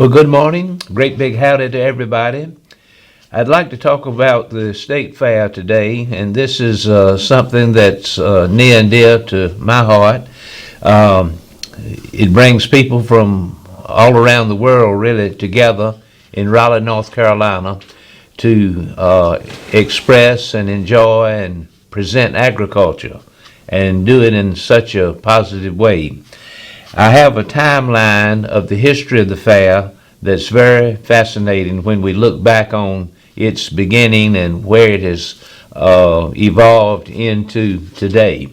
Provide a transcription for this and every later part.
Well, good morning. Great big howdy to everybody. I'd like to talk about the state fair today, and this is something that's near and dear to my heart. It brings people from all around the world really together in Raleigh, North Carolina to express and enjoy and present agriculture and do it in such a positive way. I have a timeline of the history of the fair that's very fascinating when we look back on its beginning and where it has evolved into today.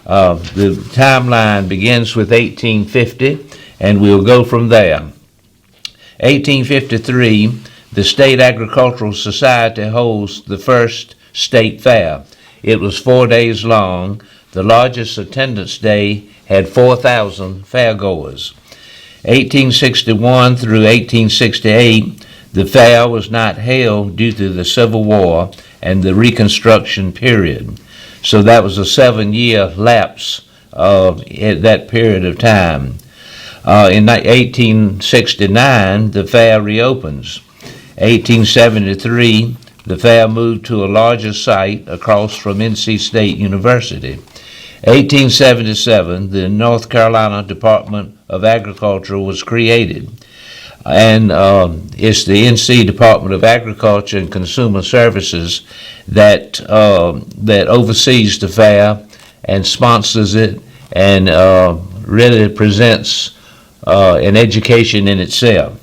The timeline begins with 1850, and we'll go from there. 1853, the State Agricultural Society holds the first state fair. It was 4 days long. The largest attendance day had 4,000 fairgoers. 1861 through 1868, the fair was not held due to the Civil War and the Reconstruction period. So that was a 7-year lapse at that period of time. In 1869, the fair reopens. 1873, the fair moved to a larger site across from NC State University. 1877, the North Carolina Department of Agriculture was created, and it's the NC Department of Agriculture and Consumer Services that oversees the fair and sponsors it and really presents an education in itself.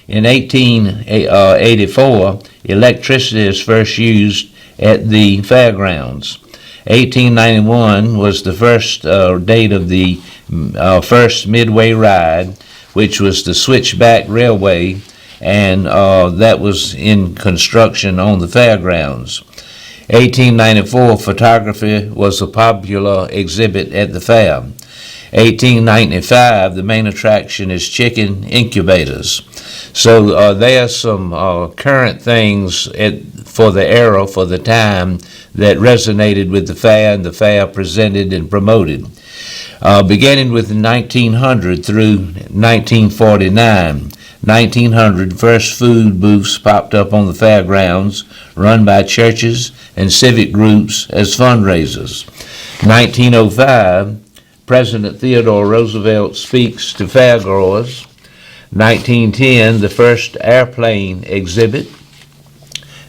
In 1884, electricity is first used at the fairgrounds. 1891 was the first date of the first Midway ride, which was the Switchback Railway, and that was in construction on the fairgrounds. 1894, photography was a popular exhibit at the fair. 1895, the main attraction is chicken incubators. So there are some current things for the era, for the time, that resonated with the fair, and the fair presented and promoted. Beginning with 1900 through 1949. 1900, first food booths popped up on the fairgrounds, run by churches and civic groups as fundraisers. 1905, President Theodore Roosevelt speaks to fairgoers. 1910, the first airplane exhibit.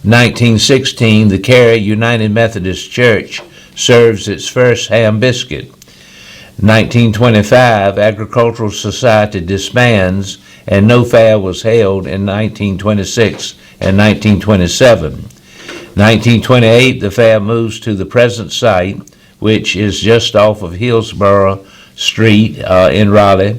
1916, the Cary United Methodist Church serves its first ham biscuit. 1925, Agricultural Society disbands, and no fair was held in 1926 and 1927. 1928, the fair moves to the present site, which is just off of Hillsborough Street in Raleigh.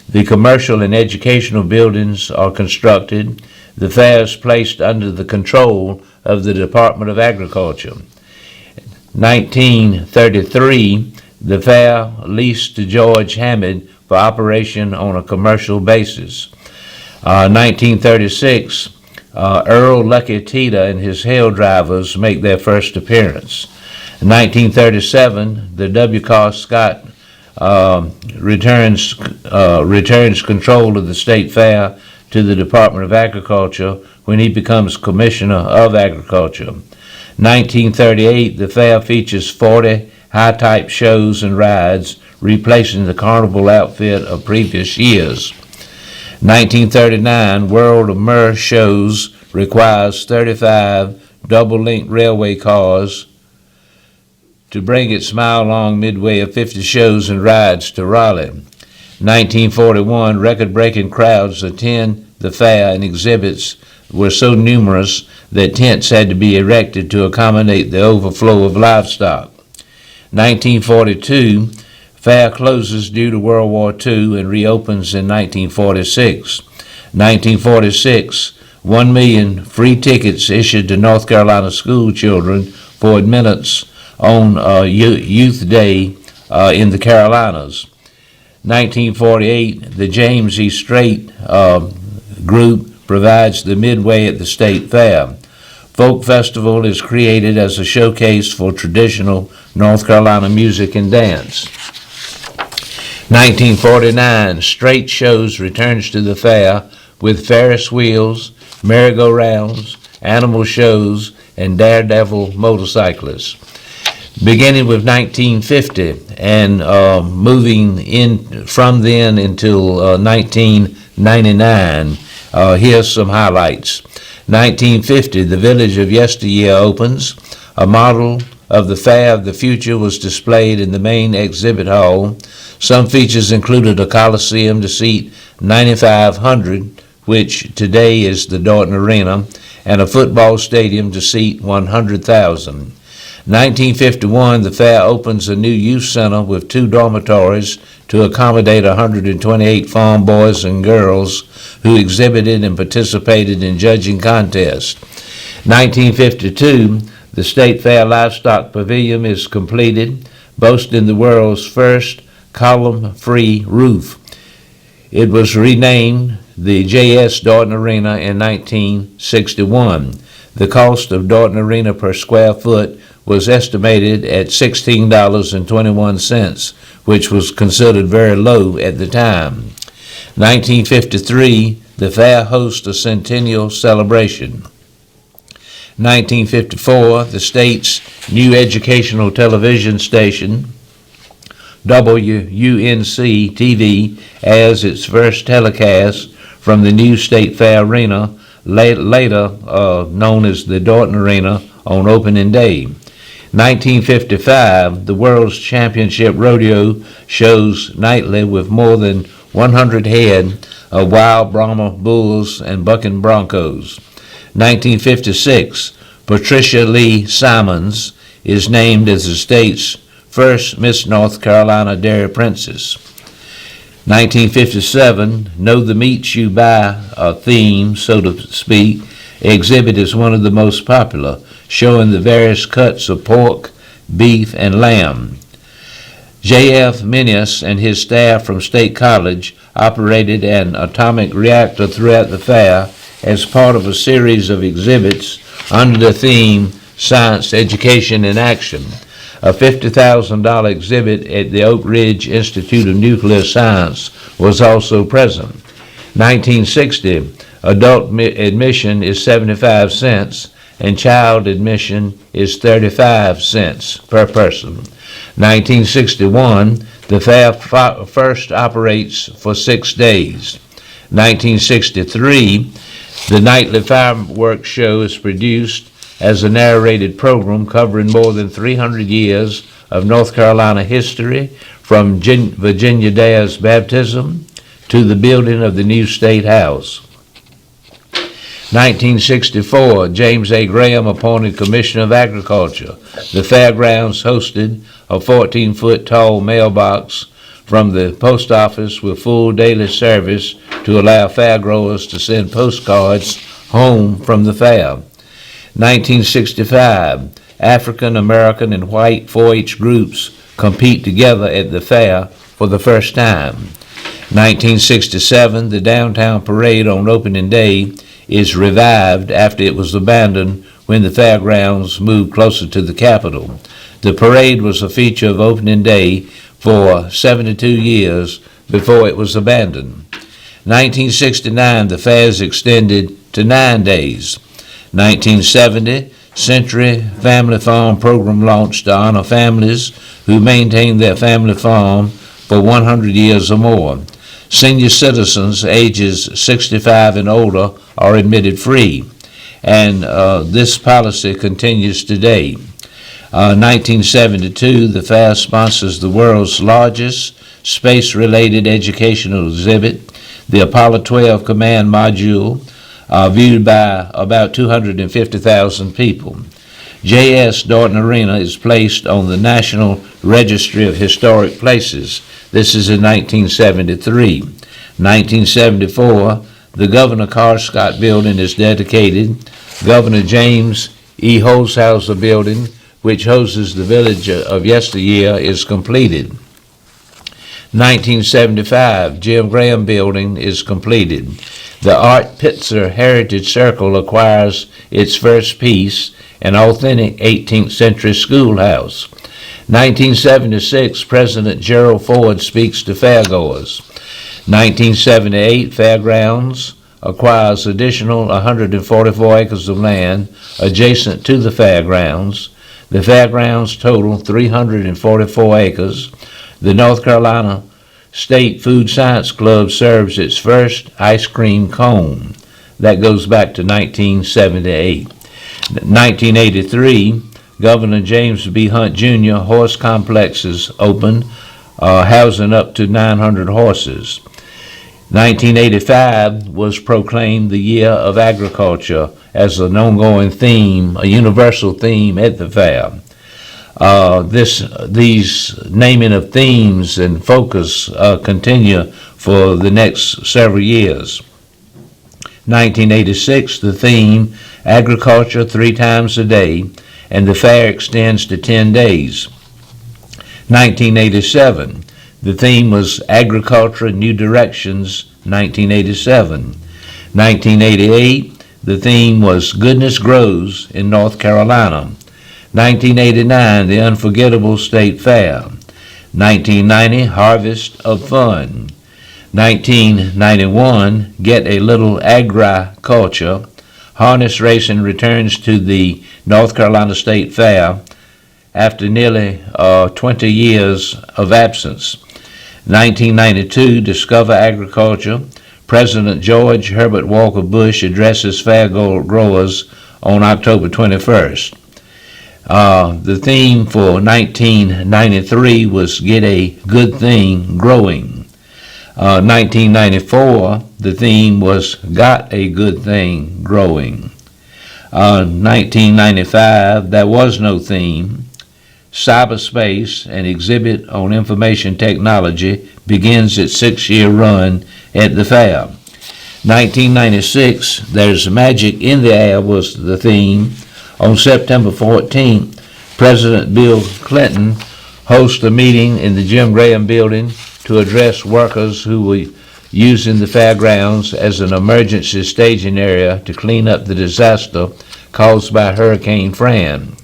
The commercial and educational buildings are constructed. The fair is placed under the control of the Department of Agriculture. 1933, the fair leased to George Hammond for operation on a commercial basis. 1936, Earl Lucky Tita and his hail drivers make their first appearance. 1937, the W. Carr Scott returns control of the state fair to the Department of Agriculture when he becomes Commissioner of Agriculture. 1938, the fair features 40 high-type shows and rides, replacing the carnival outfit of previous years. 1939, World of Myrrh shows requires 35 double-linked railway cars to bring its mile-long midway of 50 shows and rides to Raleigh. 1941, record-breaking crowds attend the fair, and exhibits were so numerous that tents had to be erected to accommodate the overflow of livestock. 1942, fair closes due to World War II and reopens in 1946. 1946, 1 million free tickets issued to North Carolina school children for admittance on Youth Day in the Carolinas. 1948, the James E. Strait group provides the midway at the state fair. Folk Festival is created as a showcase for traditional North Carolina music and dance. 1949, Straight Shows returns to the fair with Ferris wheels, merry-go-rounds, animal shows, and daredevil motorcyclists. Beginning with 1950 and moving in from then until 1999, here's some highlights. 1950, the Village of Yesteryear opens. A model of the Fair of the Future was displayed in the main exhibit hall. Some features included a coliseum to seat 9,500, which today is the Dorton Arena, and a football stadium to seat 100,000. 1951, the fair opens a new youth center with 2 dormitories to accommodate 128 farm boys and girls who exhibited and participated in judging contests. 1952, the State Fair Livestock Pavilion is completed, boasting the world's first column-free roof. It was renamed the J.S. Dorton Arena in 1961. The cost of Dorton Arena per square foot was estimated at $16.21, which was considered very low at the time. 1953, the fair hosts a centennial celebration. 1954, the state's new educational television station, WUNC-TV, as its first telecast from the new State Fair Arena, later known as the Dorton Arena, on opening day. 1955, the World's Championship Rodeo shows nightly with more than 100 head of wild Brahma bulls and bucking broncos. 1956, Patricia Lee Simons is named as the state's first Miss North Carolina Dairy Princess. 1957, Know the Meats You Buy theme, so to speak, exhibit is one of the most popular, showing the various cuts of pork, beef, and lamb. J.F. Minnis and his staff from State College operated an atomic reactor throughout the fair as part of a series of exhibits under the theme Science, Education, and Action. A $50,000 exhibit at the Oak Ridge Institute of Nuclear Science was also present. 1960, adult admission is 75 cents and child admission is 35 cents per person. 1961, the fair first operates for 6 days. 1963, the nightly fireworks show is produced as a narrated program covering more than 300 years of North Carolina history, from Virginia Dare's baptism to the building of the new State House. 1964, James A. Graham appointed Commissioner of Agriculture. The fairgrounds hosted a 14-foot tall mailbox from the post office with full daily service to allow fair growers to send postcards home from the fair. 1965, African American and white 4-H groups compete together at the fair for the first time. 1967, the downtown parade on opening day is revived after it was abandoned when the fairgrounds moved closer to the Capitol. The parade was a feature of opening day for 72 years before it was abandoned. 1969, the fair is extended to 9 days. 1970, Century Family Farm program launched to honor families who maintained their family farm for 100 years or more. Senior citizens ages 65 and older are admitted free, and this policy continues today. 1972, the fair sponsors the world's largest space-related educational exhibit, the Apollo 12 Command Module, viewed by about 250,000 people. J.S. Dorton Arena is placed on the National Registry of Historic Places. This is in 1973. 1974, the Governor Carr Scott Building is dedicated. Governor James E. Holshouser Building, which houses the Village of Yesteryear, is completed. 1975, Jim Graham Building is completed. The Art Pitzer Heritage Circle acquires its first piece, an authentic 18th century schoolhouse. 1976, President Gerald Ford speaks to fairgoers. 1978, Fairgrounds acquires additional 144 acres of land adjacent to the fairgrounds. The fairgrounds total 344 acres. The North Carolina State Food Science Club serves its first ice cream cone. That goes back to 1978. 1983, Governor James B. Hunt Jr. horse complexes opened, housing up to 900 horses. 1985 was proclaimed the Year of Agriculture as an ongoing theme, a universal theme at the fair. These naming of themes and focus continue for the next several years. 1986, the theme, Agriculture 3 times a day, and the fair extends to 10 days. 1987, the theme was Agriculture New Directions, 1987. 1988, the theme was Goodness Grows in North Carolina. 1989, the Unforgettable State Fair. 1990, Harvest of Fun. 1991, Get a Little Agriculture. Harness racing returns to the North Carolina State Fair after nearly 20 years of absence. 1992, Discover Agriculture. President George Herbert Walker Bush addresses fair growers on October 21st. The theme for 1993 was Get a Good Thing Growing. 1994, the theme was Got a Good Thing Growing. 1995, there was no theme. Cyberspace, an exhibit on information technology, begins its 6-year run at the fair. 1996, There's Magic in the Air was the theme. On September 14th, President Bill Clinton hosted a meeting in the Jim Graham Building to address workers who were using the fairgrounds as an emergency staging area to clean up the disaster caused by Hurricane Fran.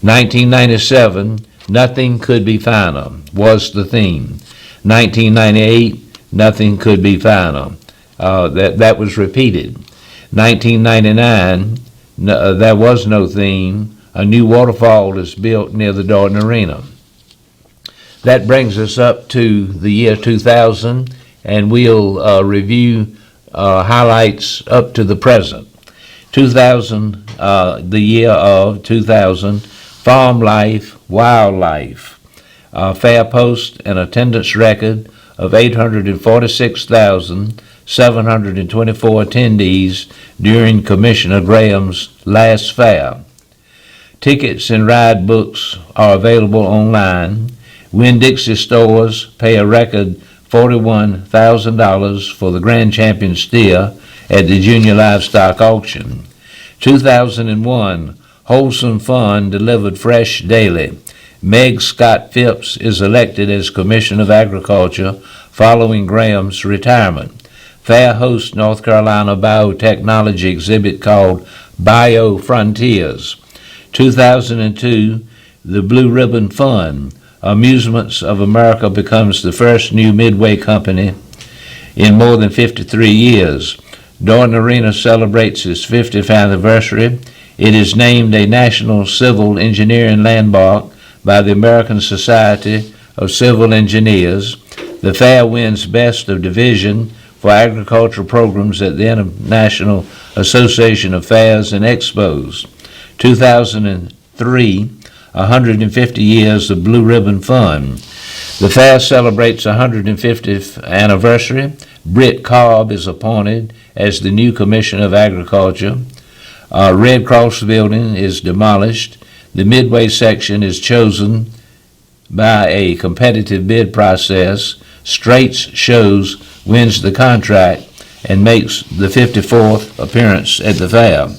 1997, Nothing Could Be Finer was the theme. 1998, Nothing Could Be Finer. That was repeated. 1999, there was no theme. A new waterfall is built near the Dorton Arena. That brings us up to the year 2000, and we'll review highlights up to the present. 2000, the year of 2000, farm life, wildlife. Fair post an attendance record of 846,724 attendees during Commissioner Graham's last fair. Tickets and ride books are available online. Winn-Dixie stores pay a record $41,000 for the Grand Champion steer at the Junior Livestock Auction. 2001, Wholesome Fun delivered fresh daily. Meg Scott Phillips is elected as Commissioner of Agriculture following Graham's retirement. Fair hosts North Carolina biotechnology exhibit called Bio Frontiers. 2002, the Blue Ribbon Fun. Amusements of America becomes the first new midway company in more than 53 years. Dorton Arena celebrates its 50th anniversary. It is named a National Civil Engineering Landmark by the American Society of Civil Engineers. The fair wins Best of Division for agricultural programs at the International Association of Fairs and Expos. 2003, 150 years of Blue Ribbon Fun. The fair celebrates 150th anniversary. Britt Cobb is appointed as the new Commissioner of Agriculture. Red Cross building is demolished. The midway section is chosen by a competitive bid process. Straits Shows wins the contract and makes the 54th appearance at the fair.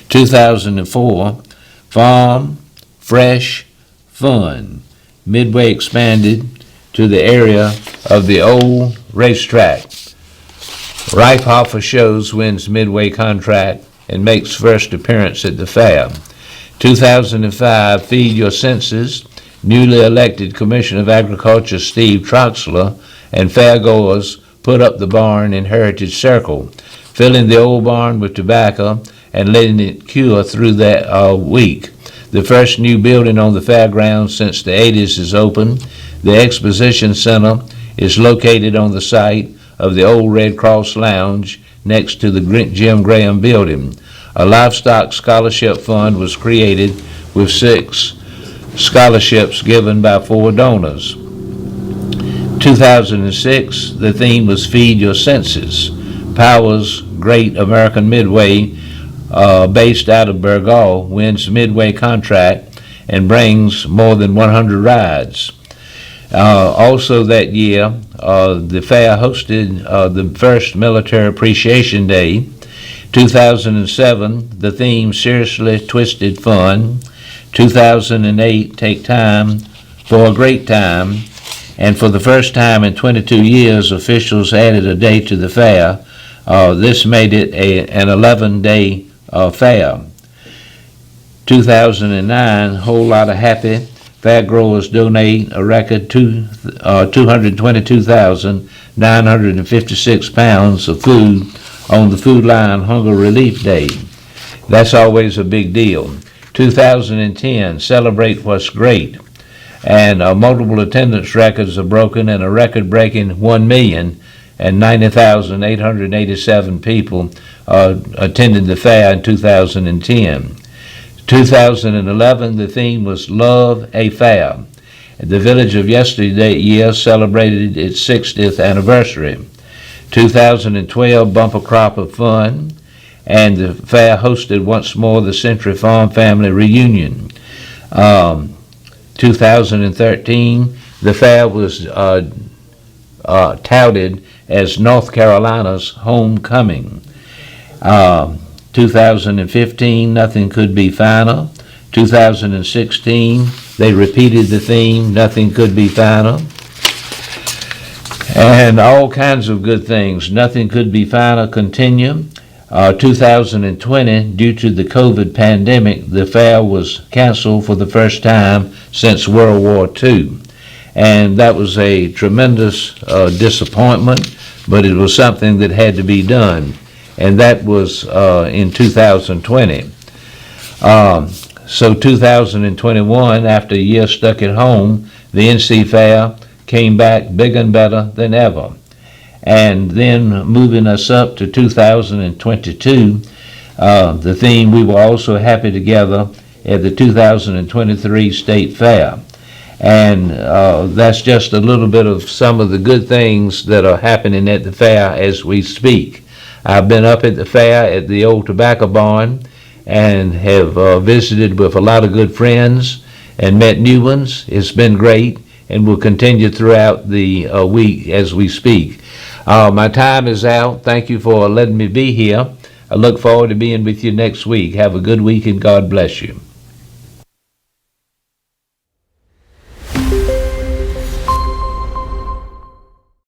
2004, Farm Fresh Fun. Midway expanded to the area of the old racetrack. Reifhofer Shows wins Midway contract and makes first appearance at the fair. 2005, Feed Your Senses. Newly elected Commissioner of Agriculture Steve Troxler and fairgoers put up the barn in Heritage Circle, filling the old barn with tobacco and letting it cure through that week. The first new building on the fairgrounds since the 80s is open. The exposition center is located on the site of the old Red Cross Lounge next to the Jim Graham building. A livestock scholarship fund was created with 6 scholarships given by 4 donors. 2006, the theme was Feed Your Senses. Powers Great American Midway, based out of Burgaw, wins Midway contract and brings more than 100 rides. Also that year, the fair hosted the first Military Appreciation Day. 2007, the theme Seriously Twisted Fun. 2008, Take Time for a Great Time. And for the first time in 22 years, officials added a day to the fair. This made it an 11-day fair. 2009, whole lot of happy. Fair growers donate a record 222,956 pounds of food on the Food Line Hunger Relief Day. That's always a big deal. 2010, Celebrate What's Great. And multiple attendance records are broken, and a record-breaking 1,090,887 people attended the fair in 2010. 2011, the theme was Love a Fair. The village of yesteryear celebrated its 60th anniversary. 2012, bumper crop of fun, and the fair hosted once more the Century Farm Family Reunion. 2013, the fair was touted as North Carolina's homecoming. 2015, Nothing Could Be Finer. 2016, they repeated the theme, Nothing Could Be Finer. And all kinds of good things. Nothing Could Be Finer continue. 2020, due to the COVID pandemic, the fair was canceled for the first time since World War II. And that was a tremendous disappointment, but it was something that had to be done. And that was in 2020. So 2021, after a year stuck at home, the NC Fair came back bigger and better than ever. And then moving us up to 2022, the theme, we were also happy together at the 2023 State Fair. And that's just a little bit of some of the good things that are happening at the fair as we speak. I've been up at the fair at the old tobacco barn and have visited with a lot of good friends and met new ones. It's been great and will continue throughout the week as we speak. My time is out. Thank you for letting me be here. I look forward to being with you next week. Have a good week and God bless you.